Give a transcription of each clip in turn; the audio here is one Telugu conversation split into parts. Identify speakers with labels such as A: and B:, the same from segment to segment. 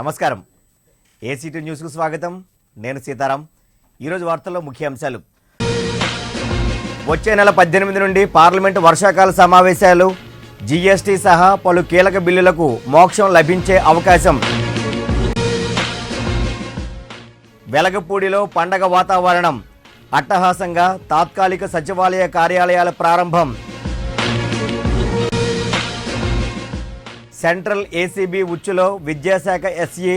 A: నమస్కారం. ఏసీటీ న్యూస్కు స్వాగతం. నేను సీతారాం. ఈరోజు వార్తల్లో ముఖ్య అంశాలు. వచ్చే నెల 18 నుండి పార్లమెంటు వర్షాకాల సమావేశాలు. జీఎస్టీ సహా పలు కీలక బిల్లులకు మోక్షం లభించే అవకాశం. వెలగపూడిలో పండగ వాతావరణం. అట్టహాసంగా తాత్కాలిక సచివాలయ కార్యాలయాల ప్రారంభం. సెంట్రల్ ఏసీబీ ఉచ్చులో విద్యాశాఖ ఎస్ఈ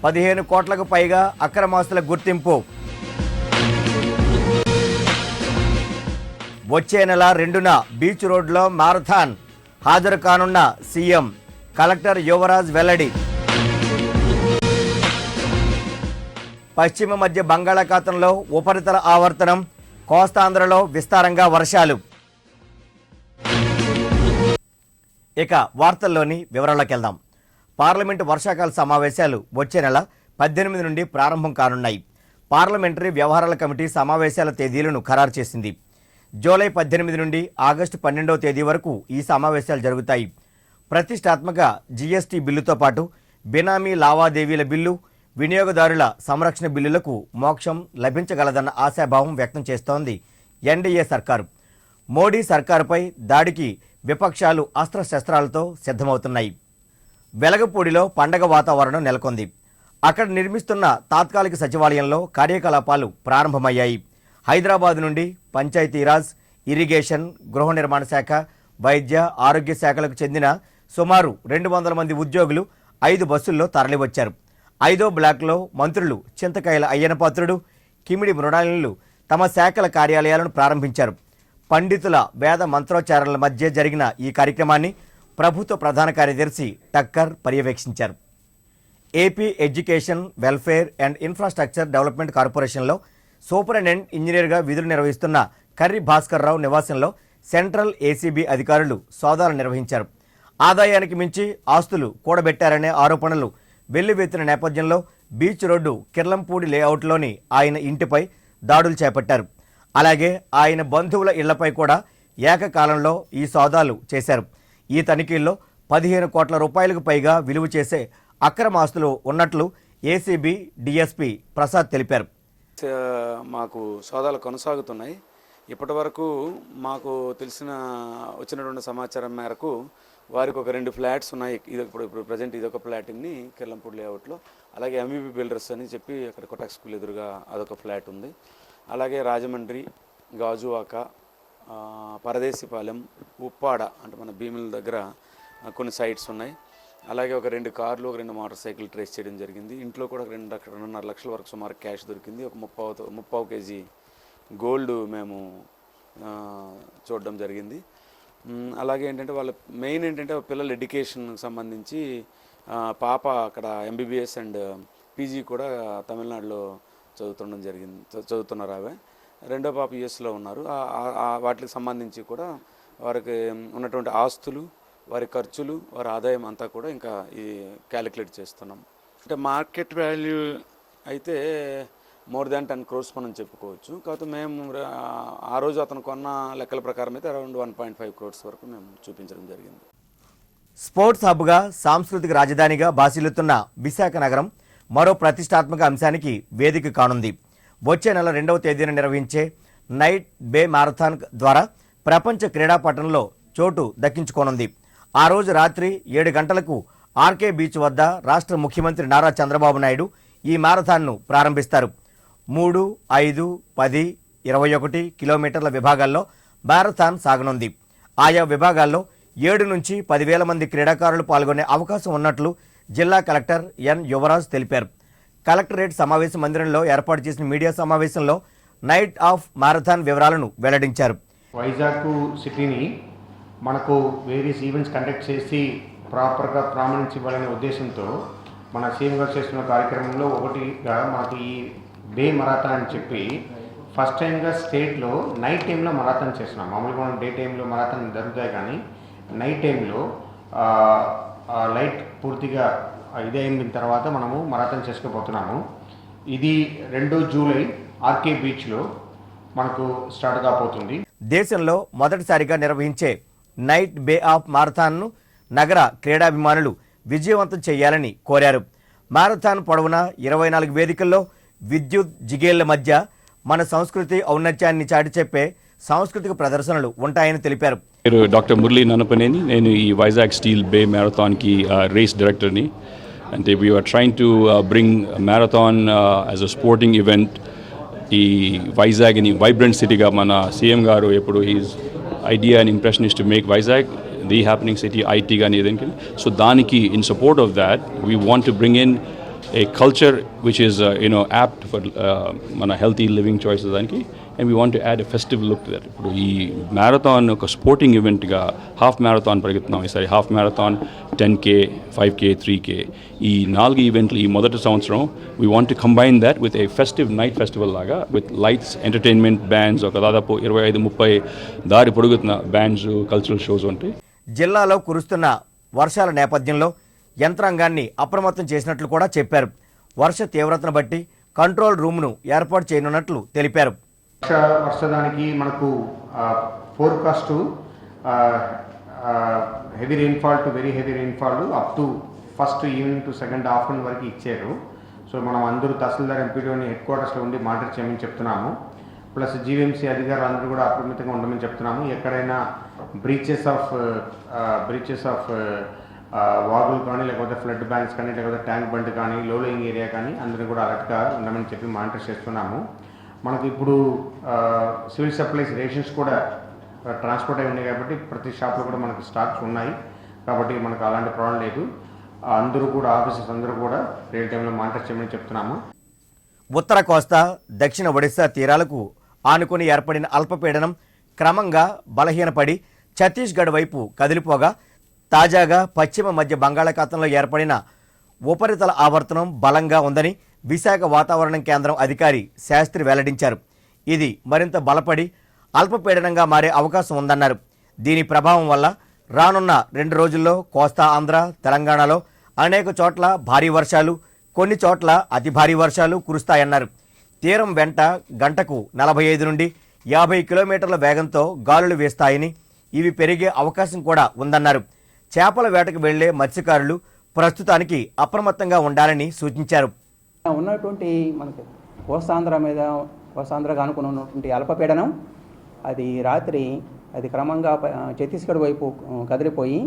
A: 15 కోట్లకు పైగా అక్రమాస్తుల గుర్తింపు. వచ్చే నెల 2న బీచ్ రోడ్లో మారథాన్. హాజరు కానున్న సీఎం. కలెక్టర్ యువరాజ్ వెల్లడి. పశ్చిమ మధ్య బంగాళాఖాతంలో ఉపరితల ఆవర్తనం. కోస్తాంధ్రలో విస్తారంగా వర్షాలు. ఇక వార్తల్లోని వివరాల్లోకి వెళ్దాం. పార్లమెంటు వర్షాకాల సమావేశాలు వచ్చే నెల 18 నుండి ప్రారంభం కానున్నాయి. పార్లమెంటరీ వ్యవహారాల కమిటీ సమావేశాల తేదీలను ఖరారు చేసింది. జూలై 18 నుండి ఆగస్టు 12వ తేదీ వరకు ఈ సమావేశాలు జరుగుతాయి. ప్రతిష్టాత్మక జీఎస్టీ బిల్లుతో పాటు బినామీ లావాదేవీల బిల్లు, వినియోగదారుల సంరక్షణ బిల్లులకు మోక్షం లభించగలదన్న ఆశాభావం వ్యక్తం చేస్తోంది ఎన్డీఏ సర్కారు. మోడీ సర్కారుపై దాడికి విపక్షాలు అస్త్రశస్త్రాలతో సిద్ధమవుతున్నాయి. వెలగపూడిలో పండగ వాతావరణం నెలకొంది. అక్కడ నిర్మిస్తున్న తాత్కాలిక సచివాలయంలో కార్యకలాపాలు ప్రారంభమయ్యాయి. హైదరాబాద్ నుండి పంచాయతీరాజ్, ఇరిగేషన్, గృహ నిర్మాణ శాఖ, వైద్య, ఆరోగ్య శాఖలకు చెందిన సుమారు 200 మంది ఉద్యోగులు 5 బస్సుల్లో తరలివచ్చారు. 5వ బ్లాక్లో మంత్రులు చింతకాయల అయ్యనపాత్రుడు, కిమిడి మృణాలినులు తమ శాఖల కార్యాలయాలను ప్రారంభించారు. పండితుల వేద మంత్రోచ్చారణల మధ్య జరిగిన ఈ కార్యక్రమాన్ని ప్రభుత్వ ప్రధాన కార్యదర్శి టక్కర్ పర్యవేక్షించారు. AP education, welfare and infrastructure development కార్పొరేషన్లో సూపరింటెండెంట్ ఇంజనీర్గా విధులు నిర్వహిస్తున్న కర్రి భాస్కర్ రావు నివాసంలో సెంట్రల్ ఏసీబీ అధికారులు సోదాలు నిర్వహించారు. ఆదాయానికి మించి ఆస్తులు కూడబెట్టారనే ఆరోపణలు వెల్లువెత్తిన నేపథ్యంలో బీచ్ రోడ్డు కిర్లంపూడి లేఅవుట్లోని ఆయన ఇంటిపై దాడులు చేపట్టారు. అలాగే ఆయన బంధువుల ఇళ్లపై కూడా ఏకకాలంలో ఈ సోదాలు చేశారు. ఈ తనిఖీల్లో 15 కోట్ల రూపాయలకు పైగా విలువ చేసే అక్రమాస్తులు ఉన్నట్లు ఏసీబీ డీఎస్పీ ప్రసాద్ తెలిపారు.
B: మాకు సోదాలు కొనసాగుతున్నాయి. ఇప్పటి వరకు మాకు వచ్చినటువంటి సమాచారం మేరకు వారికి ఒక 2 ఫ్లాట్స్ ఉన్నాయి. ఇప్పుడు ప్రజెంట్ ఇదొక ఫ్లాట్ని కిర్లంపూడి లేఅవుట్లో, అలాగే ఎంవీబీ బిల్డర్స్ అని చెప్పి అక్కడ కొటాక్ స్కూల్ ఎదురుగా అదొక ఫ్లాట్ ఉంది. అలాగే రాజమండ్రి, గాజువాక, పరదేశిపాలెం, ఉప్పాడ అంటే మన భీముల దగ్గర కొన్ని సైట్స్ ఉన్నాయి. అలాగే ఒక 2 కార్లు, ఒక 2 మోటార్ సైకిల్ ట్రేస్ చేయడం జరిగింది. ఇంట్లో కూడా 2.5 లక్షల వరకు సుమారు క్యాష్ దొరికింది. ఒక 30 కేజీ గోల్డ్ మేము చూడడం జరిగింది. అలాగే ఏంటంటే వాళ్ళ మెయిన్ ఏంటంటే పిల్లల ఎడ్యుకేషన్కి సంబంధించి పాప అక్కడ ఎంబీబీఎస్ అండ్ పీజీ కూడా తమిళనాడులో చదువుతున్నారు. ఆమె రెండో పాప యుఎస్లో ఉన్నారు. వాటికి సంబంధించి కూడా వారికి ఉన్నటువంటి ఆస్తులు, వారి ఖర్చులు, వారి ఆదాయం అంతా కూడా ఇంకా ఈ క్యాలిక్యులేట్ చేస్తున్నాం. అంటే మార్కెట్ వాల్యూ అయితే మోర్ దాన్ 10 crores మనం చెప్పుకోవచ్చు. కాకపోతే మేము ఆ రోజు అతను కొన్న లెక్కల ప్రకారం అయితే అరౌండ్ 1.5 crores వరకు మేము చూపించడం జరిగింది.
A: స్పోర్ట్స్ హబ్గా, సాంస్కృతిక రాజధానిగా బాసిల్లుతున్న విశాఖ నగరం మరో ప్రతిష్టాత్మక అంశానికి వేదిక కానుంది. వచ్చే నెల 2వ తేదీన నిర్వహించే నైట్ బే మారథాన్ ద్వారా ప్రపంచ క్రీడా పట్టణంలో చోటు దక్కించుకోనుంది. ఆ రోజు రాత్రి 7 గంటలకు ఆర్కే బీచ్ వద్ద రాష్ట్ర ముఖ్యమంత్రి నారా చంద్రబాబు నాయుడు ఈ మారథాన్ను ప్రారంభిస్తారు. 3, 5, 10, 21 కిలోమీటర్ల విభాగాల్లో మారథాన్ సాగనుంది. ఆయా విభాగాల్లో 7 నుంచి 10,000 మంది క్రీడాకారులు పాల్గొనే అవకాశం ఉన్నట్లు జిల్లా కలెక్టర్ ఎన్ యువరాజ్ తెలిపారు. కలెక్టరేట్ సమావేశ మందిరంలో ఏర్పాటు చేసిన మీడియా సమావేశంలో నైట్ ఆఫ్ మారథాన్ వివరాలను వెల్లడించారు.
C: వైజాగ్ సిటీని మనకు వేరియస్ ఈవెంట్స్ కండక్ట్ చేసి ప్రాపర్గా ప్రామినెన్స్ ఇవ్వాలనే ఉద్దేశంతో మన సీఎం గారు చేస్తున్న కార్యక్రమంలో ఒకటిగా మనకు ఈ డే మరాథాన్ అని చెప్పి ఫస్ట్ టైంగా స్టేట్లో నైట్ టైంలో మరాథాన్ చేస్తున్నాం. మామూలుగా మనం డే టైంలో మరాథాన్ జరుగుతాయి, కానీ నైట్ టైంలో లైట్ పూర్తిగా ఇదైన తర్వాత మనము మరాథాన్ చేసుకోబోతున్నాము. ఇది 2 జూలై ఆర్కే బీచ్లో మనకు స్టార్ట్ కాబోతుంది.
A: దేశంలో మొదటిసారిగా నిర్వహించే నైట్ బే ఆఫ్ మారథాన్ను నగర క్రీడాభిమానులు విజయవంతం చేయాలని కోరారు. మారథాన్ పొడవునా 24 వేదికల్లో విద్యుత్ జిగేళ్ల మధ్య మన సంస్కృతి ఔన్నత్యాన్ని చాటి చెప్పే సాంస్కృతిక ప్రదర్శనలు ఉంటాయని తెలిపారు.
D: పేరు డాక్టర్ మురళీ నన్నపనేని. నేను ఈ వైజాగ్ స్టీల్ బే మ్యారథాన్కి రేస్ డైరెక్టర్ని. అంటే we're trying to bring marathon as a sporting event ఈ వైజాగ్ని వైబ్రెంట్ సిటీగా మన సీఎం గారు ఎప్పుడు his idea and impression is to make Vizag the happening city IT కానీ ఏదైనా. సో దానికి in support of that we want to bring in a culture which is apt for మన హెల్తీ లివింగ్ చాయిసెస్ దానికి. And we want to add a festive look to that. ఇప్పుడు ఈ మ్యారథాన్ ఒక స్పోర్టింగ్ ఈవెంట్గా హాఫ్ మ్యారథాన్ పరిగెత్తున్నాం ఈసారి. Half marathon 10K, 5K, 3K ఈ 4 ఈవెంట్లు ఈ మొదటి సంవత్సరం we want to combine that with a festive night festival లాగా విత్ లైట్స్, ఎంటర్టైన్మెంట్, బ్యాండ్స్, ఒక దాదాపు 25-30 దారి పొడుగుతున్న బ్యాండ్స్, కల్చరల్ షోస్ ఉంటాయి.
A: జిల్లాలో కురుస్తున్న వర్షాల నేపథ్యంలో యంత్రాంగాన్ని అప్రమత్తం చేసినట్లు కూడా చెప్పారు. వర్ష తీవ్రతను బట్టి కంట్రోల్ రూమ్ను ఏర్పాటు చేయనున్నట్లు తెలిపారు.
C: వర్షానికి మనకు forecast heavy rainfall to very heavy rainfall up to first evening to second afternoon వరకు ఇచ్చారు. సో మనం అందరూ తహసీల్దార్, ఎంపీడీఓని హెడ్ క్వార్టర్స్లో ఉండి మానిటర్ చేయమని చెప్తున్నాము. ప్లస్ జీవీఎంసీ అధికారులు అందరూ కూడా అప్రమత్తంగా ఉండమని చెప్తున్నాము. ఎక్కడైనా బ్రీచెస్ ఆఫ్ వాగులు కానీ, లేకపోతే ఫ్లడ్ బ్యాంక్స్ కానీ, లేకపోతే ట్యాంక్ బండ్ కానీ, లో లోయింగ్ ఏరియా కానీ అందరూ కూడా అలర్ట్గా ఉండమని చెప్పి మానిటర్ చేస్తున్నాము. మనకు ఇప్పుడు సివిల్ సప్లైస్ రేషన్స్ కూడా ట్రాన్స్పోర్ట్ అయి ఉన్నాయి కాబట్టి ప్రతి షాప్లో కూడా మనకు స్టాక్స్ ఉన్నాయి కాబట్టి మనకు అలాంటి ప్రాబ్లం లేదు. అందరూ కూడా ఆఫీసర్స్ అందరూ కూడా రియల్ టైంలో మానిటర్ చేయమని చెప్తున్నాము.
A: ఉత్తర కోస్తా, దక్షిణ ఒడిశా తీరాలకు ఆనుకుని ఏర్పడిన అల్పపీడనం క్రమంగా బలహీనపడి ఛత్తీస్గఢ్ వైపు కదిలిపోగా తాజాగా పశ్చిమ మధ్య బంగాళాఖాతంలో ఏర్పడిన ఉపరితల ఆవర్తనం బలంగా ఉందని విశాఖ వాతావరణ కేంద్రం అధికారి శాస్త్రి వెల్లడించారు. ఇది మరింత బలపడి అల్పపీడనంగా మారే అవకాశం ఉందన్నారు. దీని ప్రభావం వల్ల రానున్న 2 రోజుల్లో కోస్తా ఆంధ్ర, తెలంగాణలో అనేక చోట్ల భారీ వర్షాలు, కొన్ని చోట్ల అతి భారీ వర్షాలు కురుస్తాయన్నారు. తీరం వెంట గంటకు 45 నుండి 50 కిలోమీటర్ల వేగంతో గాలులు వీస్తాయని, ఇవి పెరిగే అవకాశం కూడా ఉందన్నారు. చేపల వేటకు వెళ్లే మత్స్యకారులు ప్రస్తుతానికి అప్రమత్తంగా ఉండాలని సూచించారు.
E: ఉన్నటువంటి మనకి కోస్తాంధ్రగా అనుకున్నటువంటి అల్పపీడనం అది రాత్రి క్రమంగా ఛత్తీస్గఢ్ వైపు కదిలిపోయి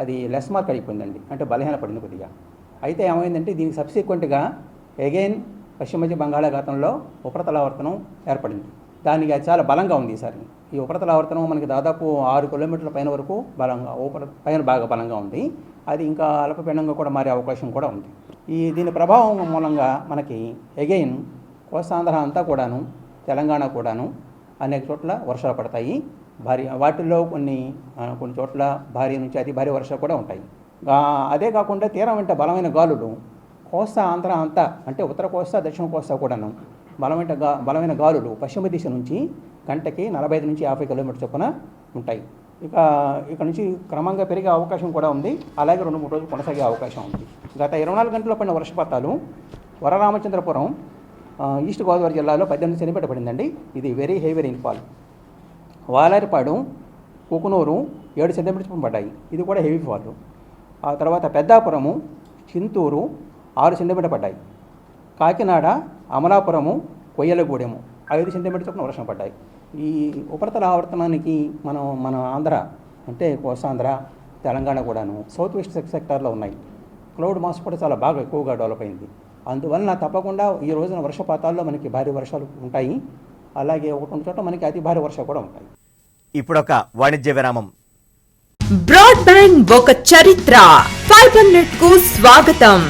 E: అది లెస్ మార్క్ అయిపోయిందండి. అంటే బలహీనపడింది కొద్దిగా. అయితే ఏమైందంటే దీనికి సబ్సిక్వెంట్గా అగైన్ పశ్చిమ మధ్య బంగాళాఖాతంలో ఉపరితలావర్తనం ఏర్పడింది. దానికి అది చాలా బలంగా ఉంది ఈసారి. ఈ ఉపరితలావర్తనం మనకి దాదాపు 6 కిలోమీటర్ల పైన వరకు పైన బాగా బలంగా ఉంది. అది ఇంకా అల్పపీడనంగా కూడా మారే అవకాశం కూడా ఉంది. దీని ప్రభావం మూలంగా మనకి అగైన్ కోస్తాంధ్ర అంతా కూడాను, తెలంగాణ కూడాను అనేక చోట్ల వర్షాలు పడతాయి. వాటిల్లో కొన్ని చోట్ల భారీ నుంచి అతి భారీ వర్షాలు కూడా ఉంటాయి. అదే కాకుండా తీరం వెంట బలమైన గాలులు కోస్తా ఆంధ్ర అంతా, అంటే ఉత్తర కోస్తా, దక్షిణ కోస్తా కూడాను బలమైన గాలులు పశ్చిమ దిశ నుంచి గంటకి 45 నుంచి 50 కిలోమీటర్ చొప్పున ఉంటాయి. ఇక నుంచి క్రమంగా పెరిగే అవకాశం కూడా ఉంది. అలాగే 2-3 రోజులు కొనసాగే అవకాశం ఉంది. గత 24 గంటల్లో పడిన వర్షపాతాలు వరరామచంద్రపురం, ఈస్ట్ గోదావరి జిల్లాలో 18 సెంటీమీటర్ పడిందండి. ఇది very heavy rainfall. Valaripadu, Kukunuru 7 centimetres పడ్డాయి. ఇది కూడా హెవీ ఫాల్. ఆ తర్వాత పెద్దాపురము, చింతూరు 6 సెంటీమీటర్ పడ్డాయి. కాకినాడ, అమలాపురము, కొయ్యలగూడెము 5 సెంటీమీటర్ చొప్పున వర్షం పడ్డాయి. ఈ ఉపరితల ఆవర్తనానికి మన ఆంధ్ర, అంటే కోస్తాంధ్ర, తెలంగాణ కూడాను సౌత్ వెస్ట్ సెక్టార్లో ఉన్నాయి. క్లౌడ్ మాస్ కూడా చాలా బాగా ఎక్కువగా డెవలప్ అయింది. అందువలన తప్పకుండా ఈ రోజున వర్షపాతాల్లో మనకి భారీ వర్షాలు ఉంటాయి. అలాగే 1-2 చోట్ల మనకి అతి భారీ వర్షాలు కూడా ఉంటాయి.
A: ఇప్పుడొక వాణిజ్య విరామం.
F: బ్రాడ్బ్యాండ్ ఒక చరిత్ర. ఫైబర్ నెట్ కు స్వాగతం.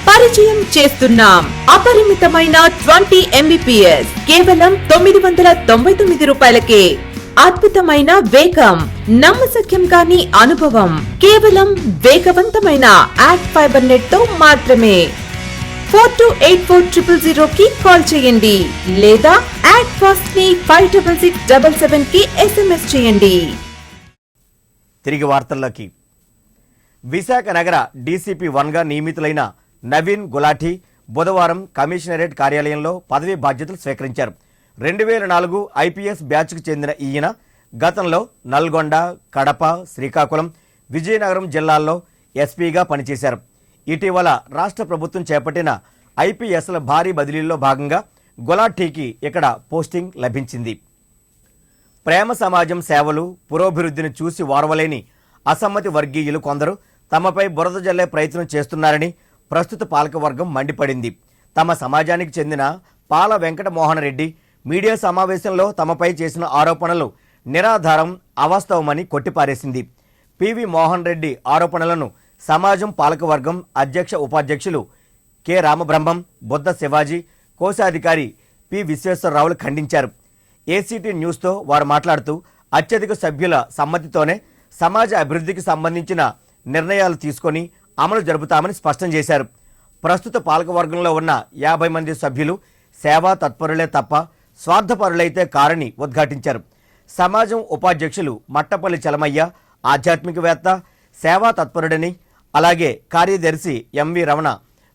F: పరిచయం చేస్తున్నాం అపరిమితమైన 20 Mbps కేవలం 999 రూపాయలకే. అద్భుతమైన వేగం, నమ్మశక్యం కాని అనుభవం కేవలం వేగవంతమైన యాడ్ ఫైబర్ నెట్ తో మాత్రమే. 428400 కి కాల్ చేయండి లేదా యాడ్ ఫాస్ట్ ని 56677 కి SMS చేయండి.
A: తిరిగి వార్తల్లోకి. విశాఖ నగర డీసీపీ 1గా నియమితులైన నవీన్ గులాఠీ బుధవారం కమిషనరేట్ కార్యాలయంలో పదవీ బాధ్యతలు స్వీకరించారు. 2004 IPS బ్యాచ్కు చెందిన ఈయన గతంలో నల్గొండ, కడప, శ్రీకాకుళం, విజయనగరం జిల్లాల్లో ఎస్పీగా పనిచేశారు. ఇటీవల రాష్ట్ర ప్రభుత్వం చేపట్టిన ఐపీఎస్ల భారీ బదిలీల్లో భాగంగా గులాటీకి ఇక్కడ పోస్టింగ్ లభించింది. ప్రేమ సమాజం సేవలు పురోభివృద్ధిని చూసి వారవలేని అసమ్మతి వర్గీయులు కొందరు తమపై బురద జల్లే ప్రయత్నం చేస్తున్నారని ప్రస్తుత పాలకవర్గం మండిపడింది. తమ సమాజానికి చెందిన పాల వెంకటమోహన్ రెడ్డి మీడియా సమావేశంలో తమపై చేసిన ఆరోపణలు నిరాధారం, అవాస్తవమని కొట్టిపారేసింది. పివి మోహన్ రెడ్డి ఆరోపణలను సమాజం పాలకవర్గం అధ్యక్ష ఉపాధ్యక్షులు కె రామబ్రహ్మం, బుద్ధ శివాజీ, కోశాధికారి పి విశ్వేశ్వరరావులు ఖండించారు. ఏసీటీ న్యూస్తో వారు మాట్లాడుతూ అత్యధిక సభ్యుల సమ్మతితోనే సమాజ అభివృద్ధికి సంబంధించిన నిర్ణయాలు తీసుకొని అమలు జరుపుతామని స్పష్టం చేశారు. ప్రస్తుత పాలకవర్గంలో ఉన్న 50 మంది సభ్యులు సేవా తత్పరులే తప్ప స్వార్థపరులైతే కారని ఉద్ఘాటించారు. సమాజం ఉపాధ్యక్షులు మట్టపల్లి చలమయ్య ఆధ్యాత్మికవేత్త, సేవా తత్పరుడని, అలాగే కార్యదర్శి ఎంవి రమణ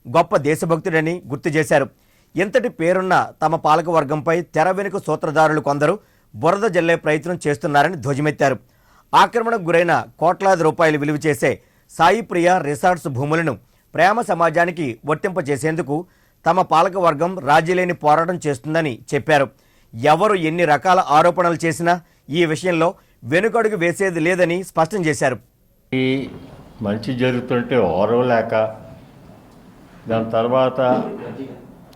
A: గొప్ప దేశభక్తుడని గుర్తు చేశారు. ఇంతటి పేరున్న తమ పాలకవర్గంపై తెర వెనుక సూత్రధారులు కొందరు బురద జల్లే ప్రయత్నం చేస్తున్నారని ధ్వజమెత్తారు. ఆక్రమణకు గురైన కోట్లాది రూపాయలు విలువ చేసే సాయి ప్రియ రిసార్ట్స్ భూములను ప్రేమ సమాజానికి వర్తింపచేసేందుకు తమ పాలకవర్గం రాజీలేని పోరాటం చేస్తుందని చెప్పారు. ఎవరు ఎన్ని రకాల ఆరోపణలు చేసినా ఈ విషయంలో వెనుకడుగు వేసేది లేదని స్పష్టం చేశారు.
G: ఈ మంచి జరుగుతుంటే ఓరవలేక దాని తర్వాత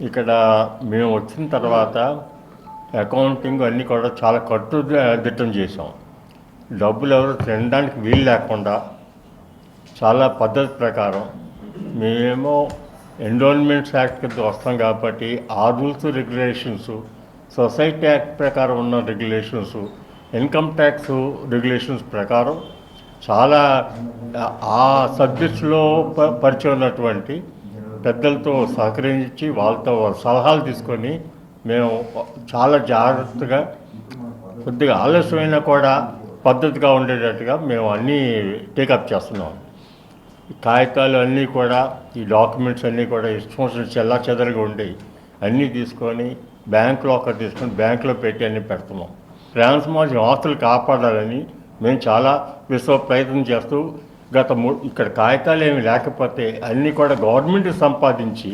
G: ఇక్కడ మేము వచ్చిన తర్వాత అకౌంటింగ్ అన్నీ కూడా చాలా కట్టుదిట్టం చేసాం. డబ్బులు ఎవరు తినడానికి వీలు లేకుండా చాలా పద్ధతి ప్రకారం మేమేమో ఎండోన్మెంట్స్ యాక్ట్ కింద వస్తాం కాబట్టి ఆ రూల్స్ రెగ్యులేషన్స్, సొసైటీ యాక్ట్ ప్రకారం ఉన్న రెగ్యులేషన్స్, ఇన్కమ్ ట్యాక్స్ రెగ్యులేషన్స్ ప్రకారం చాలా ఆ సబ్జెక్ట్స్లో పరిచయం ఉన్నటువంటి పెద్దలతో సహకరించి వాళ్ళతో సలహాలు తీసుకొని మేము చాలా జాగ్రత్తగా, కొద్దిగా ఆలస్యమైనా కూడా పద్ధతిగా ఉండేటట్టుగా మేము అన్నీ టేకప్ చేస్తున్నాం. కాగితాలు అన్నీ కూడా, ఈ డాక్యుమెంట్స్ అన్నీ కూడా ఇష్టం చెల్లా చెదరగా ఉండేవి అన్నీ తీసుకొని బ్యాంకులో ఒకటి తీసుకొని బ్యాంకులో పెట్టి అన్నీ పెడుతున్నాం. ప్రేమ సమాజం ఆస్తులు కాపాడాలని మేము చాలా ప్రయత్నం చేస్తూ ఇక్కడ కాగితాలు ఏమి లేకపోతే అన్నీ కూడా గవర్నమెంట్ సంపాదించి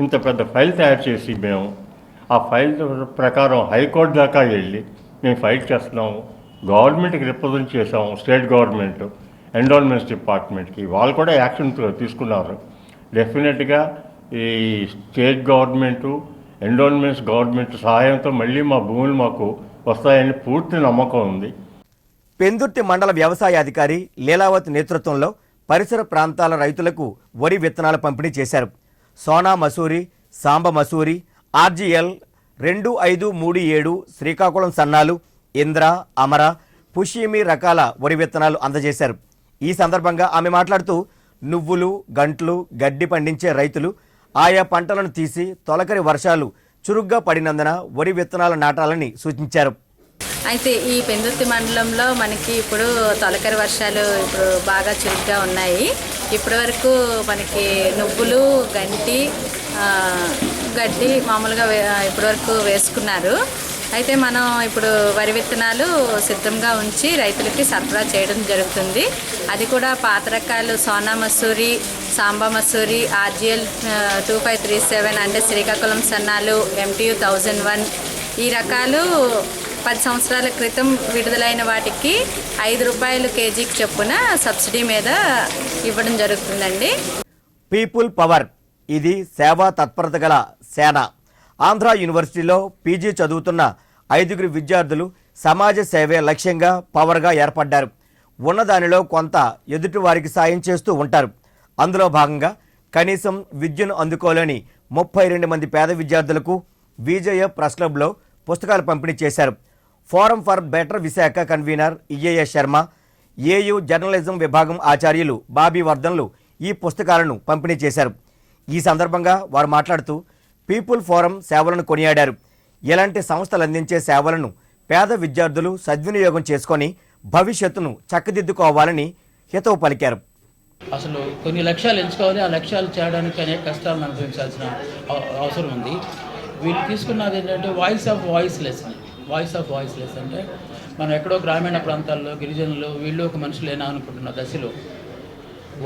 G: ఇంత పెద్ద ఫైల్ తయారు చేసి మేము ఆ ఫైల్ ప్రకారం హైకోర్టు దాకా వెళ్ళి మేము ఫైట్ చేస్తున్నాము. గవర్నమెంట్కి రిప్రజెంట్ చేసాము, స్టేట్ గవర్నమెంట్ ఎండోన్మెంట్స్ డిపార్ట్మెంట్కి, వాళ్ళు కూడా యాక్షన్ తీసుకున్నారు. డెఫినెట్గా ఈ స్టేట్ గవర్నమెంటు, ఎండోన్మెంట్స్ గవర్నమెంట్ సహాయంతో మళ్ళీ మా భూములు మాకు వస్తాయని పూర్తి నమ్మకం ఉంది.
A: పెందుర్తి మండల వ్యవసాయ అధికారి లీలావతి నేతృత్వంలో పరిసర ప్రాంతాల రైతులకు వరి విత్తనాల పంపిణీ చేశారు. సోనా మసూరి, సాంబ మసూరి, ఆర్జీఎల్ 2537, శ్రీకాకుళం సన్నాలు, ఇంద్ర, అమర, పుష్యమి రకాల వరి విత్తనాలు అందజేశారు. ఈ సందర్భంగా ఆమె మాట్లాడుతూ నువ్వులు, గంట్లు, గడ్డి పండించే రైతులు ఆయా పంటలను తీసి తొలకరి వర్షాలు చురుగ్గా పడినందున వరి విత్తనాలు నాటాలని సూచించారు.
H: అయితే ఈ పెందుర్తి మండలంలో మనకి ఇప్పుడు తొలకరి వర్షాలు ఇప్పుడు బాగా చురుగ్గా ఉన్నాయి. ఇప్పటి వరకు మనకి నువ్వులు, గడ్డి మామూలుగా ఇప్పటివరకు వేసుకున్నారు. అయితే మనం ఇప్పుడు వరి విత్తనాలు సిద్ధంగా ఉంచి రైతులకి సరఫరా చేయడం జరుగుతుంది. అది కూడా పాత రకాలు సోనా మసూరి, సాంబా మసూరి, ఆర్జీఎల్ 2537 అంటే శ్రీకాకుళం సన్నాలు, MTU 1001 ఈ రకాలు 10 సంవత్సరాల క్రితం విడుదలైన వాటికి ₹5 కేజీకి చొప్పున సబ్సిడీ మీద ఇవ్వడం జరుగుతుందండి.
A: పీపుల్ పవర్, ఇది సేవా తత్పరత గల సేన. ఆంధ్ర యూనివర్సిటీలో పీజీ చదువుతున్న 5 విద్యార్థులు సమాజ సేవే లక్ష్యంగా పవర్గా ఏర్పడ్డారు. ఉన్నదానిలో కొంత ఎదుటి వారికి సాయం చేస్తూ ఉంటారు. అందులో భాగంగా కనీసం విద్యను అందుకోలేని 32 మంది పేద విద్యార్థులకు విజయ ప్రెస్ క్లబ్లో పుస్తకాలు పంపిణీ చేశారు. Forum for better Visakha convener EAA Sharma, AU journalism విభాగం ఆచార్యులు బాబీ వర్ధన్లు ఈ పుస్తకాలను పంపిణీ చేశారు. ఈ సందర్భంగా వారు మాట్లాడుతూ పీపుల్ ఫోరం సేవలను కొనియాడారు. ఇలాంటి సంస్థలు అందించే సేవలను పేద విద్యార్థులు సద్వినియోగం చేసుకొని భవిష్యత్తును చక్కదిద్దుకోవాలని హితవు పలికారు.
I: అసలు కొన్ని లక్ష్యాలు ఎంచుకోవాలి, ఆ లక్ష్యాలు చేయడానికి అనేక కష్టాలను అనుభవించాల్సిన అవసరం ఉంది. వీళ్ళు తీసుకున్నది ఏంటంటే వాయిస్ ఆఫ్ వాయిస్లెస్ అంటే మనం ఎక్కడో గ్రామీణ ప్రాంతాల్లో గిరిజనులు వీళ్ళు ఒక మనుషులేనా అనుకుంటున్న దశలో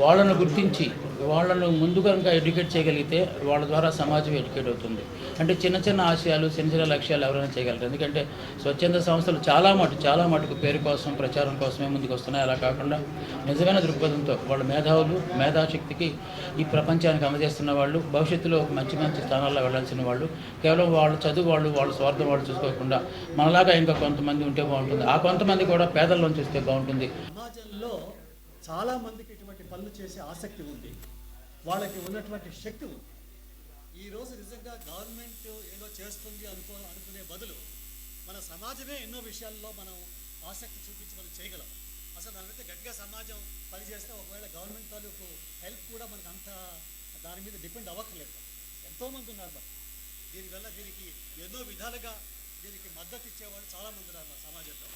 I: వాళ్ళను గుర్తించి వాళ్ళను ముందుగా ఇంకా ఎడ్యుకేట్ చేయగలిగితే వాళ్ళ ద్వారా సమాజం ఎడ్యుకేట్ అవుతుంది. అంటే చిన్న చిన్న ఆశయాలు, చిన్న చిన్న లక్ష్యాలు ఎవరైనా చేయగలరు. ఎందుకంటే స్వచ్ఛంద సంస్థలు చాలా మటుకు పేరు కోసం, ప్రచారం కోసమే ముందుకు వస్తున్నాయి. అలా కాకుండా నిజమైన దృక్పథంతో వాళ్ళ మేధాశక్తికి ఈ ప్రపంచానికి అందజేస్తున్న వాళ్ళు, భవిష్యత్తులో మంచి స్థానాల్లో వెళ్ళాల్సిన వాళ్ళు, కేవలం వాళ్ళ చదువు వాళ్ళ స్వార్థం వాళ్ళు చూసుకోకుండా మనలాగా ఇంకా కొంతమంది ఉంటే బాగుంటుంది. ఆ కొంతమంది కూడా పేదల్లోంచి వస్తే బాగుంటుంది.
J: సమాజంలో చాలామందికి ఇటువంటి పనులు చేసే ఆసక్తి ఉంది, వాళ్ళకి ఉన్నటువంటి శక్తి ఉంది. ఈరోజు నిజంగా గవర్నమెంట్ ఏదో చేస్తుంది అనుకునే బదులు మన సమాజమే ఎన్నో విషయాల్లో మనం ఆసక్తి చూపించి మనం చేయగలం. అసలు దానివైతే గట్టిగా సమాజం పనిచేస్తే ఒకవేళ గవర్నమెంట్ తాలూకు హెల్ప్ కూడా మనకు అంత దాని మీద డిపెండ్ అవ్వక్కర్లేదు. ఎంతోమంది ఉన్నారు మరి దీనివల్ల దీనికి ఎన్నో విధాలుగా దీనికి మద్దతు ఇచ్చేవాళ్ళు చాలామంది ఉన్నారు మన సమాజంలో.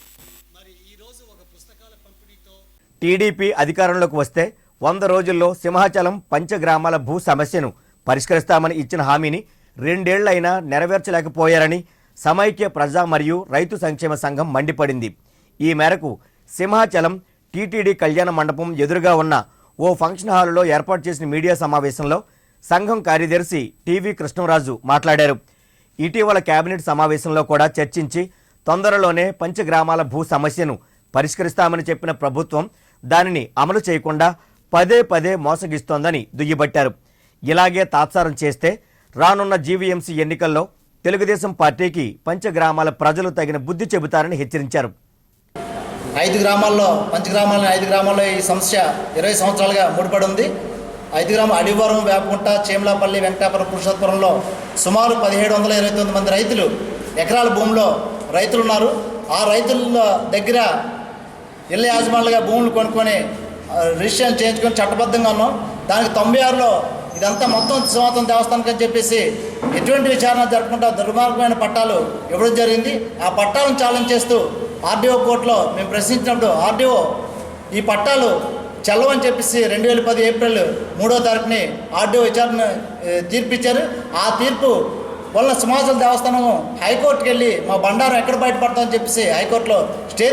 J: మరి ఈరోజు ఒక పుస్తకాల పంపిణీతో
A: టీడీపీ అధికారంలోకి వస్తే 100 రోజుల్లో సింహాచలం పంచగ్రామాల భూ సమస్యను పరిష్కరిస్తామని ఇచ్చిన హామీని 2 ఏళ్లైనా నెరవేర్చలేకపోయారని సమైక్య ప్రజా మరియు రైతు సంక్షేమ సంఘం మండిపడింది. ఈ మేరకు సింహాచలం టీటీడీ కళ్యాణ మండపం ఎదురుగా ఉన్న ఓ ఫంక్షన్ హాలులో ఏర్పాటు చేసిన మీడియా సమావేశంలో సంఘం కార్యదర్శి టీవీ కృష్ణరాజు మాట్లాడారు. ఇటీవల కేబినెట్ సమావేశంలో కూడా చర్చించి తొందరలోనే పంచగ్రామాల భూ సమస్యను పరిష్కరిస్తామని చెప్పిన ప్రభుత్వం దానిని అమలు చేయకుండా పదే మోసగిస్తోందని దుయ్యబట్టారు. ఇలాగే తాత్సారం చేస్తే రానున్న జీవీఎంసీ ఎన్నికల్లో తెలుగుదేశం పార్టీకి పంచగ్రామాల ప్రజలు తగిన బుద్ధి చెబుతారని హెచ్చరించారు.
K: 5 గ్రామాల్లో ఈ సమస్య 20 సంవత్సరాలుగా ముడిపడి ఉంది. 5 గ్రామాలు అడివరం, వేపకుంట, చేమలాపల్లి, వెంకటాపురం, పురుషోత్తపురంలో సుమారు 1729 మంది రైతులు, ఎకరాల భూమిలో రైతులు ఉన్నారు. ఆ రైతుల దగ్గర ఇళ్ళ యాజమానులుగా భూములు కొనుక్కొని రిజిస్ట్రేషన్ చేయించుకొని చట్టబద్ధంగా ఉన్నాం. దానికి 96లో ఇదంతా మొత్తం సింహాచలం దేవస్థానానికి అని చెప్పేసి ఎటువంటి విచారణ జరపకుండా దుర్మార్గమైన పట్టాలు ఇవ్వడం జరిగింది. ఆ పట్టాలను ఛాలెంజ్ చేస్తూ ఆర్డీఓ కోర్టులో మేము ప్రశ్నించినప్పుడు ఆర్డీఓ ఈ పట్టాలు చెల్లవని చెప్పేసి 2010 ఏప్రిల్ 3వ తారీఖుని ఆర్డీఓ విచారణ తీర్పిచ్చారు. ఆ తీర్పు వల్ల సింహాచలం దేవస్థానం హైకోర్టుకి వెళ్ళి మా బండారం ఎక్కడ బయటపడతామని చెప్పేసి హైకోర్టులో స్టే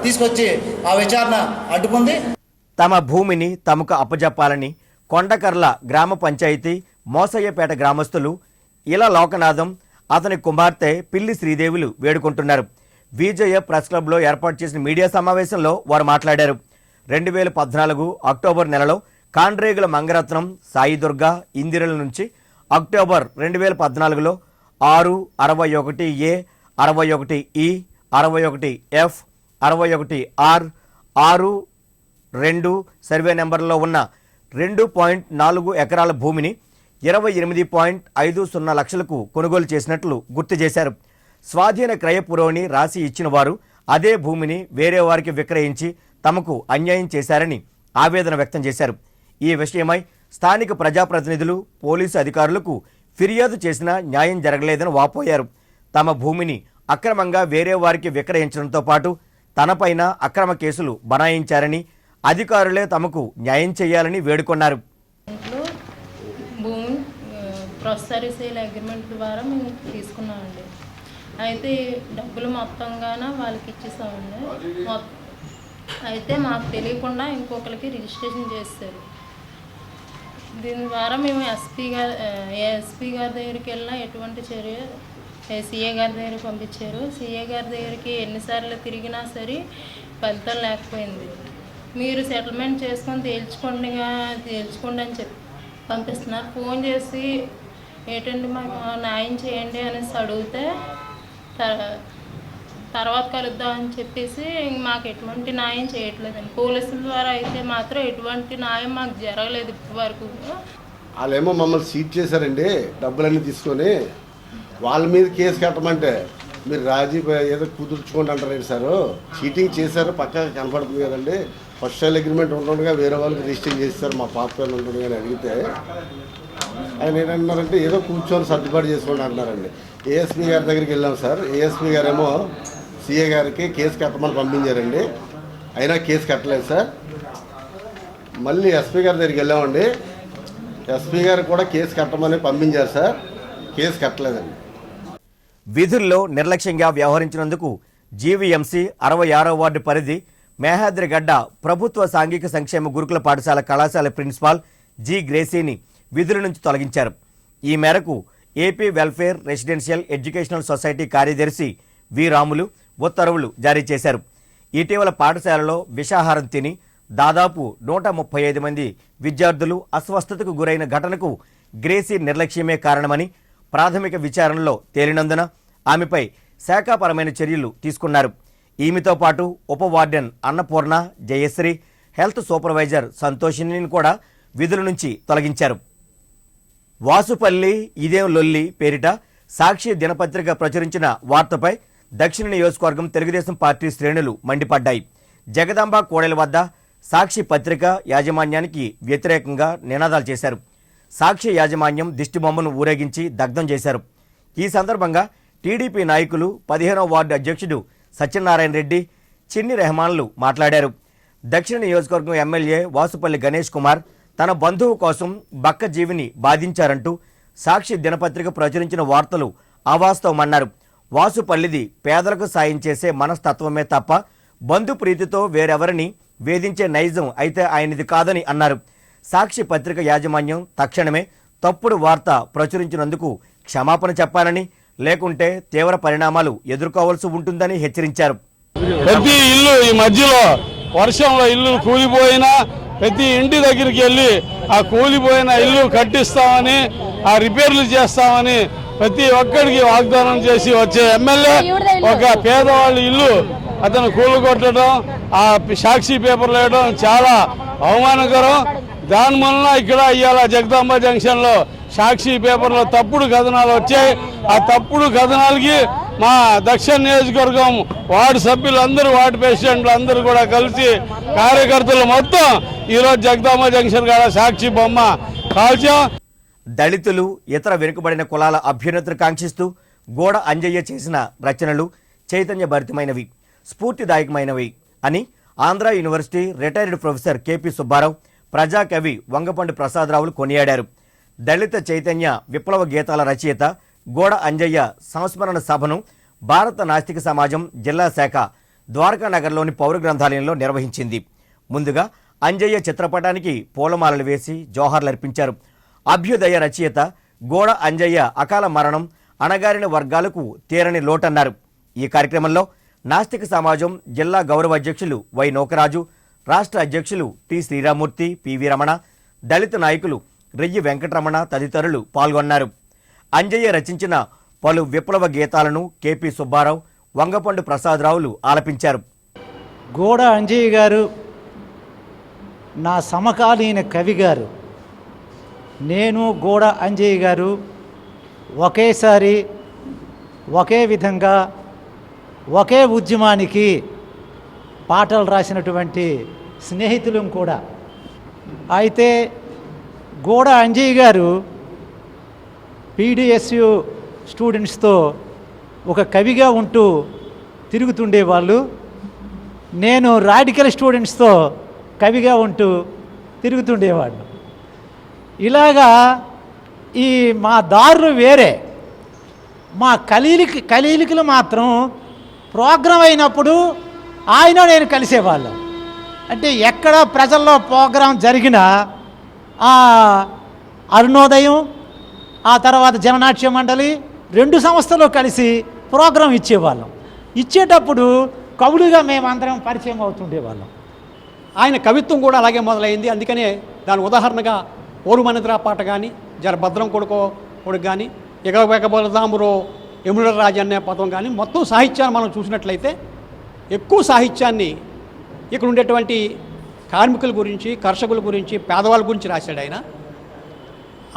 K: తీసుకొచ్చి ఆ విచారణ అడ్డుకుంది.
A: తమ భూమిని తమకు అప్పజెప్పాలని కొండకర్ల గ్రామ పంచాయతీ మోసయ్యపేట గ్రామస్తులు ఇలా లోకనాథం, అతని కుమార్తె పిల్లి శ్రీదేవులు వేడుకుంటున్నారు. విజయ ప్రెస్ క్లబ్లో ఏర్పాటు చేసిన మీడియా సమావేశంలో వారు మాట్లాడారు. 2014 అక్టోబర్ నెలలో కాండ్రేగుల మంగరత్నం, సాయిదుర్గ, ఇందిరల నుంచి October 2014లో 6, 61A, 61E, 61F, 61R, 6, 2 survey నెంబర్లో ఉన్న 2.4 ఎకరాల భూమిని 28.50 లక్షలకు కొనుగోలు చేసినట్లు గుర్తు చేశారు. స్వాధీన క్రయ పురోని రాసి ఇచ్చిన వారు అదే భూమిని వేరే వారికి విక్రయించి తమకు అన్యాయం చేశారని ఆవేదన వ్యక్తం చేశారు. ఈ విషయమై స్థానిక ప్రజాప్రతినిధులు, పోలీసు అధికారులకు ఫిర్యాదు చేసినా న్యాయం జరగలేదని వాపోయారు. తమ భూమిని అక్రమంగా వేరే వారికి విక్రయించడంతో పాటు తనపైన అక్రమ కేసులు బనాయించారని, అధికారులే తమకు న్యాయం చేయాలని వేడుకొన్నారు.
L: భూమి ప్రొసెసరీ సేల్ అగ్రిమెంట్ ద్వారా మేము తీసుకున్నామండి. అయితే డబ్బులు మొత్తంగానే వాళ్ళకి ఇచ్చేసామండి. అయితే మాకు తెలియకుండా ఇంకొకరికి రిజిస్ట్రేషన్ చేస్తారు. దీని ద్వారా మేము ఎస్పీ గారి దగ్గరికి వెళ్ళినా ఎటువంటి చర్య, సీఏ గారి దగ్గరికి పంపించారు. సీఏ గారి దగ్గరికి ఎన్నిసార్లు తిరిగినా సరే ఫలితం లేకపోయింది. మీరు సెటిల్మెంట్ చేసుకొని తేల్చుకోండి అని చెప్పి పంపిస్తున్నారు. ఫోన్ చేసి ఏంటండి మాకు న్యాయం చేయండి అనేసి అడిగితే తర్వాత కలుద్దామని చెప్పేసి మాకు ఎటువంటి న్యాయం చేయట్లేదండి. పోలీసుల ద్వారా అయితే మాత్రం ఎటువంటి న్యాయం మాకు జరగలేదు ఇప్పటి వరకు.
M: వాళ్ళేమో మమ్మల్ని సీట్ చేశారండి, డబ్బులన్నీ తీసుకొని. వాళ్ళ మీద కేసు కట్టమంటే మీరు రాజీ ఏదో కుదుర్చుకోండి అంటారు సార్. చీటింగ్ చేశారు, పక్కగా కనపడుతుంది కదండి. ఫస్ట్ సేల్ అగ్రిమెంట్ ఉంటుండగా వేరే వాళ్ళకి రిజిస్టర్ చేస్తారు, మా పాప పేరు ఉంటుంది అని అడిగితే ఆయన ఏంటన్నారంటే ఏదో కూర్చొని సర్దుబాటు చేసుకోండి అంటున్నారండి. ఏఎస్పీ గారి దగ్గరికి వెళ్ళాం సార్. ఏఎస్పీ గారేమో సీఏ గారికి కేసు కట్టమని పంపించారండి. అయినా కేసు కట్టలేదు సార్. మళ్ళీ ఎస్పీ గారి దగ్గరికి వెళ్ళామండి. ఎస్పీ గారు కూడా కేసు కట్టమని పంపించారు సార్. కేసు కట్టలేదండి.
A: విధుల్లో నిర్లక్ష్యంగా వ్యవహరించినందుకు జీవీఎంసీ 66వ వార్డు పరిధి మేహాద్రిగడ్డ ప్రభుత్వ సాంఘిక సంక్షేమ గురుకుల పాఠశాల కళాశాల ప్రిన్సిపాల్ జి గ్రేసీని విధుల నుంచి తొలగించారు. ఈ మేరకు AP welfare residential educational society కార్యదర్శి వి రాములు ఉత్తర్వులు జారీ చేశారు. ఇటీవల పాఠశాలలో విషాహారం తిని దాదాపు 135 మంది విద్యార్థులు అస్వస్థతకు గురైన ఘటనకు గ్రేసీ నిర్లక్ష్యమే కారణమని ప్రాథమిక విచారణలో తేలినందున ఆమెపై శాఖాపరమైన చర్యలు తీసుకున్నారు. ఈమెతో పాటు ఉప warden Annapurna, Jayashri, health supervisor సంతోషిని కూడా విధుల నుంచి తొలగించారు. వాసుపల్లి ఇదేం లొల్లి పేరిట సాక్షి దినపత్రిక ప్రచురించిన వార్తపై దక్షిణ నియోజకవర్గం తెలుగుదేశం పార్టీ శ్రేణులు మండిపడ్డాయి. జగదాంబ కోడెల వద్ద సాక్షి పత్రిక యాజమాన్యానికి వ్యతిరేకంగా నినాదాలు చేశారు. సాక్షి యాజమాన్యం దిష్టిబొమ్మను ఊరేగించి దగ్ధం చేశారు. ఈ సందర్భంగా టీడీపీ నాయకులు 15వ వార్డు అధ్యక్షుడు సత్యనారాయణ రెడ్డి, చిన్ని రెహమాన్లు మాట్లాడారు. దక్షిణ నియోజకవర్గం ఎమ్మెల్యే వాసుపల్లి గణేష్ కుమార్ తన బంధువు కోసం బక్క జీవిని బాధించారంటూ సాక్షి దినపత్రిక ప్రచురించిన వార్తలు అవాస్తవమన్నారు. వాసుపల్లిది పేదలకు సాయం చేసే మనస్తత్వమే తప్ప బంధు ప్రీతితో వేరెవరిని వేధించే నైజం అయితే ఆయనది కాదని అన్నారు. సాక్షి పత్రిక యాజమాన్యం తక్షణమే తప్పుడు వార్త ప్రచురించినందుకు క్షమాపణ చెప్పాలని, లేకుంటే తీవ్ర పరిణామాలు ఎదుర్కోవాల్సి ఉంటుందని హెచ్చరించారు.
N: ప్రతి ఇల్లు ఈ మధ్యలో వర్షంలో ఇల్లు కూలిపోయినా ప్రతి ఇంటి దగ్గరికి వెళ్ళి ఆ కూలిపోయిన ఇల్లు కట్టిస్తామని, ఆ రిపేర్లు చేస్తామని ప్రతి ఒక్కడికి వాగ్దానం చేసి వచ్చే ఎమ్మెల్యే ఒక పేదవాళ్ళ ఇల్లు అతను కూలగొట్టడం, ఆ సాక్షి పేపర్లు వేయడం చాలా అవమానకరం. దాని వలన ఇక్కడ ఇవాళ జగదాంబ జంక్షన్లో సాక్షి పేపర్లో తప్పుడు కథనాలు వచ్చాయి. ఆ తప్పుడు కథనాలకి మా దక్షిణ నియోజకవర్గం వార్డు సభ్యులందరూ, వార్డు ప్రెసిడెంట్లు అందరూ కూడా కలిసి కార్యకర్తలు మొత్తం ఈరోజు జగదాంబ జంక్షన్ కాడ సాక్షి బొమ్మ కాల్చాం.
A: దళితులు, ఇతర వెనుకబడిన కులాల అభ్యున్నతిని కాంక్షిస్తూ గోడ అంజయ్య చేసిన రచనలు చైతన్యభరితమైనవి, స్ఫూర్తిదాయకమైనవి అని Andhra university retired professor KP Subbarao, ప్రజాకవి వంగపండు ప్రసాదరావులు కొనియాడారు. దళిత చైతన్య విప్లవ గీతాల రచయిత గోడ అంజయ్య సంస్మరణ సభను భారత నాస్తిక సమాజం జిల్లా శాఖ ద్వారకానగర్లోని పౌర గ్రంథాలయంలో నిర్వహించింది. ముందుగా అంజయ్య చిత్రపటానికి పూలమాలలు వేసి జోహార్లర్పించారు. అభ్యుదయ రచయిత గోడ అంజయ్య అకాల మరణం అణగారిన వర్గాలకు తీరని లోటన్నారు. ఈ కార్యక్రమంలో నాస్తిక సమాజం జిల్లా గౌరవ అధ్యక్షులు వై నోకరాజు, రాష్ట్ర అధ్యక్షులు టి శ్రీరామూర్తి, పివి రమణ, దళిత నాయకులు రెయ్యి వెంకటరమణ తదితరులు పాల్గొన్నారు. అంజయ్య రచించిన పలు విప్లవ గీతాలను కేపీ సుబ్బారావు, వంగపండు ప్రసాదరావులు ఆలపించారు.
O: గోడ అంజయ్య గారు నా సమకాలీన కవి గారు. నేను గోడ అంజయ్య గారు ఒకేసారి ఒకే విధంగా ఒకే ఉద్యమానికి పాటలు రాసినటువంటి స్నేహితులం కూడా. అయితే గోడ అంజయ్య గారు పీడిఎస్యు స్టూడెంట్స్తో ఒక కవిగా ఉంటూ తిరుగుతుండేవాళ్ళు. నేను రాడికల్ స్టూడెంట్స్తో కవిగా ఉంటూ తిరుగుతుండేవాళ్ళు. ఇలాగా ఈ మా దారులు వేరే. మా కలీలికలు మాత్రం ప్రోగ్రాం అయినప్పుడు ఆయన నేను కలిసేవాళ్ళం. అంటే ఎక్కడ ప్రజల్లో ప్రోగ్రాం జరిగినా అరుణోదయం, ఆ తర్వాత జననాట్య మండలి 2 సంస్థలు కలిసి ప్రోగ్రాం ఇచ్చేవాళ్ళం. ఇచ్చేటప్పుడు కవులుగా మేమందరం పరిచయం అవుతుండేవాళ్ళం.
J: ఆయన కవిత్వం కూడా అలాగే మొదలైంది. అందుకనే దాని ఉదాహరణగా ఓరుమనిద్ర పాట కానీ, జర భద్రం కొడుకు కానీ, ఎగబెగబలదామురో యమున రాజు అనే పదం కానీ, మొత్తం సాహిత్యాన్ని మనం చూసినట్లయితే ఎక్కువ సాహిత్యాన్ని ఇక్కడ ఉండేటువంటి కార్మికుల గురించి, కర్షకుల గురించి, పేదవాళ్ళ గురించి రాశాడు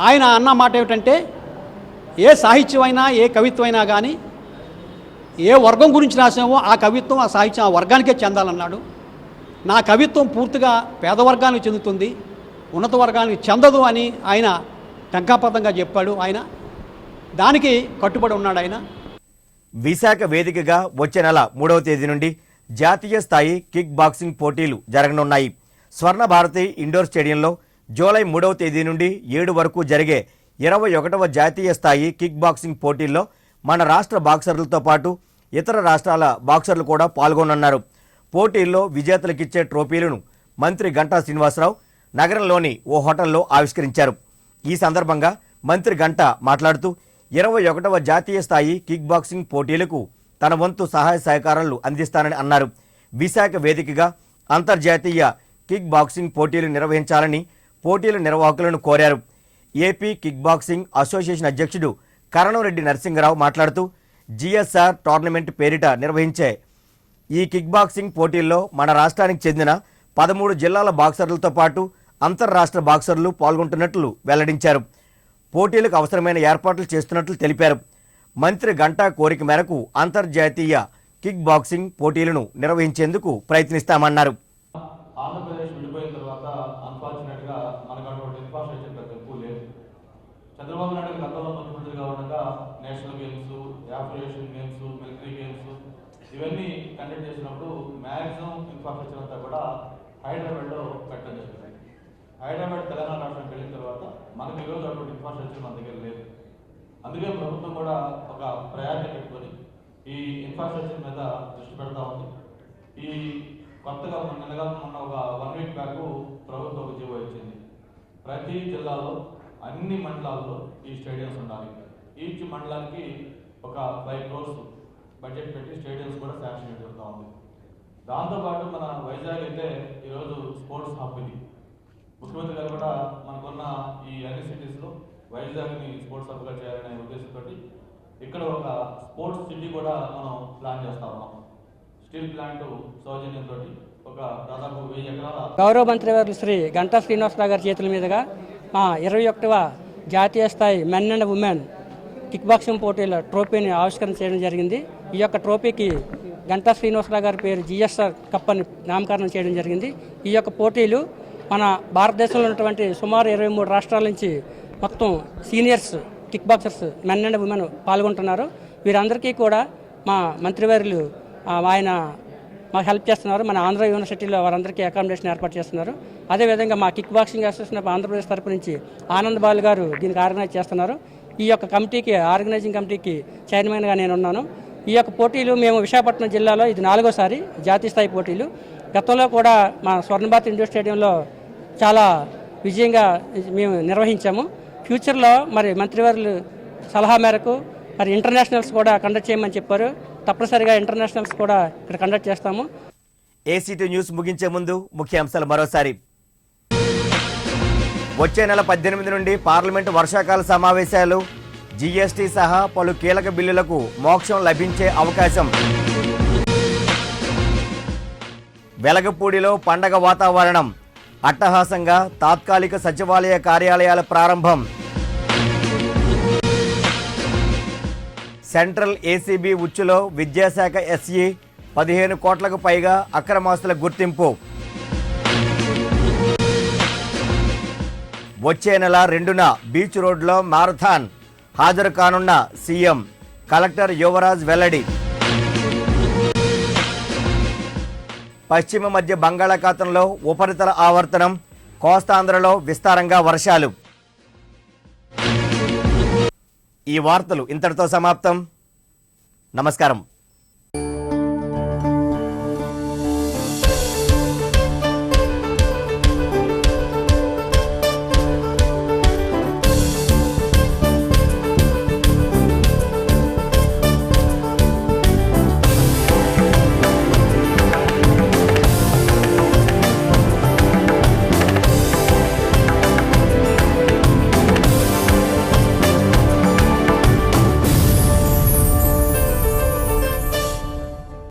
J: ఆయన అన్న మాట ఏమిటంటే, ఏ సాహిత్యమైనా ఏ కవిత్వమైనా కానీ ఏ వర్గం గురించి రాసామో ఆ కవిత్వం, ఆ సాహిత్యం ఆ వర్గానికే చెందాలన్నాడు. నా కవిత్వం పూర్తిగా పేదవర్గానికి చెందుతుంది, ఉన్నత వర్గానికి చెందదు అని ఆయన టంకాపదంగా చెప్పాడు. ఆయన దానికి కట్టుబడి ఉన్నాడు. ఆయన
A: విశాఖ వేదికగా వచ్చే నెల 3వ తేదీ నుండి జాతీయ స్థాయి కిక్ బాక్సింగ్ పోటీలు జరగనున్నాయి. స్వర్ణ భారతి ఇండోర్ స్టేడియంలో జూలై 3వ తేదీ నుండి 7 వరకు జరిగే 21వ జాతీయ స్థాయి కిక్ బాక్సింగ్ పోటీల్లో మన రాష్ట్ర బాక్సర్లతో పాటు ఇతర రాష్ట్రాల బాక్సర్లు కూడా పాల్గొనున్నారు. పోటీల్లో విజేతలకిచ్చే ట్రోఫీలను మంత్రి గంటా శ్రీనివాసరావు నగరంలోని ఓ హోటల్లో ఆవిష్కరించారు. ఈ సందర్భంగా మంత్రి గంటా మాట్లాడుతూ 21వ జాతీయ స్థాయి కిక్ బాక్సింగ్ పోటీలకు తన వంతు సహాయ సహకారాలు అందిస్తానని అన్నారు. విశాఖ వేదికగా అంతర్జాతీయ కిక్ బాక్సింగ్ పోటీలు నిర్వహించాలని పోటీల నిర్వాహకులను కోరారు. ఏపీ కిక్ బాక్సింగ్ అసోసియేషన్ అధ్యక్షుడు కరణంరెడ్డి నరసింగరావు మాట్లాడుతూ జిఎస్ఆర్ టోర్నమెంట్ పేరిట నిర్వహించే ఈ కిక్ బాక్సింగ్ పోటీల్లో మన రాష్ట్రానికి చెందిన 13 జిల్లాల బాక్సర్లతో పాటు అంతర్రాష్ట్ర బాక్సర్లు పాల్గొంటున్నట్లు వెల్లడించారు. పోటీలకు అవసరమైన ఏర్పాట్లు చేస్తున్నట్లు తెలిపారు. మంత్రి గంటా కోరిక మేరకు అంతర్జాతీయ కిక్ బాక్సింగ్ పోటీలను నిర్వహించేందుకు ప్రయత్నిస్తామన్నారు.
P: ఆంధ్రప్రదేశ్ విడిపోయిన తర్వాత అన్ఫార్చునేట్గా మనకు అటువంటి ఇన్ఫ్రాస్ట్రక్చర్ పెద్ద ఎక్కువ లేదు. చంద్రబాబు నాయుడు గతంలో ముఖ్యమంత్రిగా ఉండగా national games, Asian games, military games ఇవన్నీ కండక్ట్ చేసినప్పుడు మ్యాక్సిమం ఇన్ఫ్రాస్ట్రక్చర్ అంతా కూడా హైదరాబాద్లో పెట్టడం జరిగింది. హైదరాబాద్ తెలంగాణ రాష్ట్రానికి వెళ్ళిన తర్వాత మనకు ఈరోజు అటువంటి ఇన్ఫ్రాస్ట్రక్చర్ మన దగ్గర లేదు. అందుకే ప్రభుత్వం కూడా ఒక ప్రయారిటీ పెట్టుకొని ఈ ఇన్ఫ్రాస్ట్రక్చర్ మీద దృష్టి పెడతా ఉంది. ఈ కొత్తగా మొన్న ఒక 1 వీక్ బ్యాక్ ప్రభుత్వం ఒక జీవో ఇచ్చింది. ప్రతి జిల్లాలో అన్ని మండలాల్లో ఈ స్టేడియంస్ ఉండాలి. ఈచ్ మండలానికి ఒక 5 crores బడ్జెట్ పెట్టి స్టేడియంస్ కూడా శాంక్షన్ జరుగుతూ ఉంది. దాంతోపాటు మన వైజాగ్ అయితే ఈరోజు స్పోర్ట్స్ హబ్ ఇది. ముఖ్యమంత్రి గారు కూడా మనకున్న ఈ అన్ని సిటీస్లో వైజాగ్ని స్పోర్ట్స్ హబ్గా చేయాలనే ఉద్దేశంతో ఇక్కడ ఒక స్పోర్ట్స్ సిటీ కూడా మనం ప్లాన్ చేస్తా ఉన్నాం. స్టీల్ ప్లాంట్ సౌజన్యంతో ఒక దాదాపు 1000 ఎకరాల
Q: గౌరవ మంత్రివర్యులు శ్రీ గంటా శ్రీనివాసరావు గారి చేతుల మీదుగా 21వ జాతీయ స్థాయి men and women kick boxing పోటీల ట్రోఫీని ఆవిష్కరణ చేయడం జరిగింది. ఈ యొక్క ట్రోఫీకి గంటా శ్రీనివాసరావు గారి పేరు జిఎస్ఆర్ కప్ అని నామకరణం చేయడం జరిగింది. ఈ యొక్క పోటీలు మన భారతదేశంలో ఉన్నటువంటి సుమారు 23 రాష్ట్రాల నుంచి మొత్తం seniors kick boxers men and women పాల్గొంటున్నారు. వీరందరికీ కూడా మా మంత్రివర్యులు ఆయన మాకు హెల్ప్ చేస్తున్నారు. మన ఆంధ్ర యూనివర్సిటీలో వారందరికీ అకామిడేషన్ ఏర్పాటు చేస్తున్నారు. అదేవిధంగా మా kick boxing association of Andhra Pradesh తరపు నుంచి ఆనంద్ బాల్ గారు దీనికి ఆర్గనైజ్ చేస్తున్నారు. ఈ యొక్క కమిటీకి ఆర్గనైజింగ్ కమిటీకి చైర్మన్గా నేను ఉన్నాను. ఈ యొక్క పోటీలు మేము విశాఖపట్నం జిల్లాలో ఇది 4వసారి జాతీయ స్థాయి పోటీలు. గతంలో కూడా మా స్వర్ణభారత్ ఇండోర్ స్టేడియంలో చాలా విజయంగా మేము నిర్వహించాము. ఫ్యూచర్లో మరి మంత్రివర్యులు సలహా మేరకు మరి ఇంటర్నేషనల్స్ కూడా కండక్ట్ చేయమని చెప్పారు. తప్పనిసరిగా ఇంటర్నేషనల్స్ కూడా ఇక్కడ కండక్ట్ చేస్తాము.
A: ఏసీటీ న్యూస్ ముగించే ముందు ముఖ్యాంశాలు మరోసారి. వచ్చే నెల 18 నుండి పార్లమెంటు వర్షాకాల సమావేశాలు, జీఎస్టీ సహా పలు కీలక బిల్లులకు మోక్షం లభించే అవకాశం. వెలగపూడిలో పండగ వాతావరణం, అట్టహాసంగా తాత్కాలిక సచివాలయ కార్యాలయాల ప్రారంభం. సెంట్రల్ ఏసీబీ ఉచ్చులో విద్యాశాఖ ఎస్ఈ 15 కోట్లకు పైగా అక్రమాస్తుల గుర్తింపు. వచ్చే నెల 2న బీచ్ రోడ్లో మారథాన్ హాజరు కానున్న సీఎం, కలెక్టర్ యువరాజ్ వెల్లడి. పశ్చిమ మధ్య బంగాళాఖాతంలో ఉపరితల ఆవర్తనం, కోస్తాంధ్రలో విస్తారంగా వర్షాలు. ఈ వార్తలు ఇంతటితో సమాప్తం. నమస్కారం.